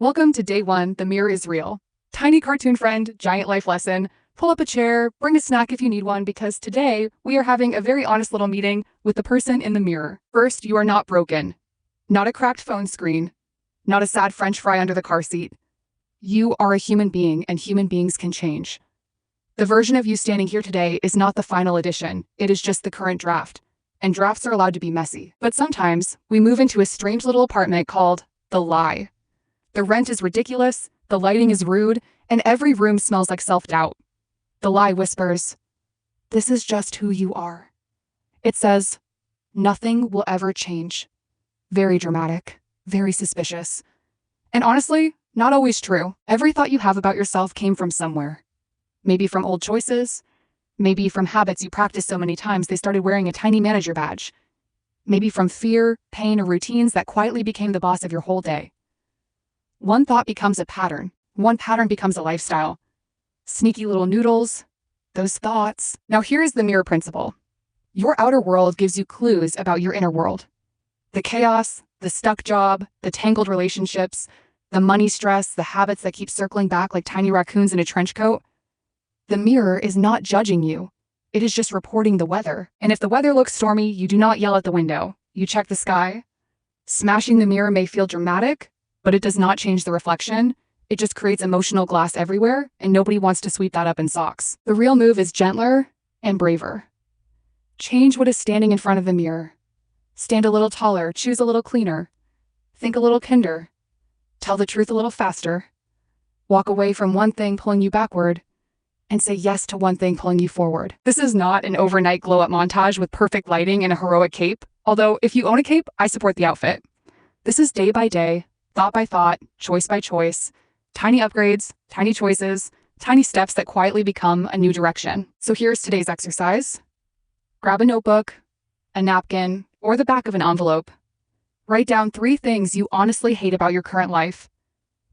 Welcome to day one, The Mirror is Real. Tiny cartoon friend, giant life lesson. Pull up a chair, bring a snack if you need one, because today we are having a very honest little meeting with the person in the mirror. First, you are not broken. Not a cracked phone screen. Not a sad French fry under the car seat. You are a human being, and human beings can change. The version of you standing here today is not the final edition. It is just the current draft. And drafts are allowed to be messy. But sometimes we move into a strange little apartment called The Lie. The rent is ridiculous, the lighting is rude, and every room smells like self-doubt. The lie whispers, "This is just who you are." It says, "Nothing will ever change." Very dramatic, very suspicious. And honestly, not always true. Every thought you have about yourself came from somewhere. Maybe from old choices, maybe from habits you practiced so many times they started wearing a tiny manager badge. Maybe from fear, pain, or routines that quietly became the boss of your whole day. One thought becomes a pattern. One pattern becomes a lifestyle. Sneaky little noodles, those thoughts. Now here's the mirror principle. Your outer world gives you clues about your inner world. The chaos, the stuck job, the tangled relationships, the money stress, the habits that keep circling back like tiny raccoons in a trench coat. The mirror is not judging you. It is just reporting the weather. And if the weather looks stormy, you do not yell at the window. You check the sky. Smashing the mirror may feel dramatic, but it does not change the reflection. It just creates emotional glass everywhere, and nobody wants to sweep that up in socks. The real move is gentler and braver. Change what is standing in front of the mirror. Stand a little taller, choose a little cleaner. Think a little kinder. Tell the truth a little faster. Walk away from one thing pulling you backward, and say yes to one thing pulling you forward. This is not an overnight glow-up montage with perfect lighting and a heroic cape, although if you own a cape, I support the outfit. This is day by day, thought by thought, choice by choice, tiny upgrades, tiny choices, tiny steps that quietly become a new direction. So here's today's exercise. Grab a notebook, a napkin, or the back of an envelope. Write down 3 things you honestly hate about your current life.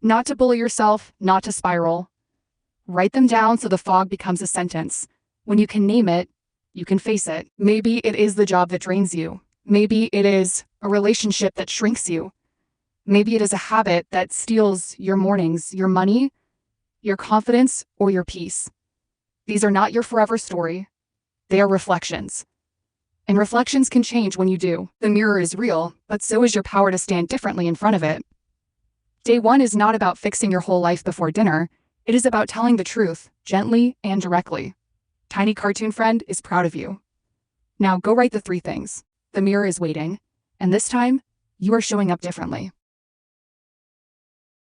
Not to bully yourself, not to spiral. Write them down so the fog becomes a sentence. When you can name it, you can face it. Maybe it is the job that drains you. Maybe it is a relationship that shrinks you. Maybe it is a habit that steals your mornings, your money, your confidence, or your peace. These are not your forever story. They are reflections. And reflections can change when you do. The mirror is real, but so is your power to stand differently in front of it. Day 1 is not about fixing your whole life before dinner. It is about telling the truth, gently and directly. Tiny cartoon friend is proud of you. Now go write the 3 things. The mirror is waiting, and this time, you are showing up differently.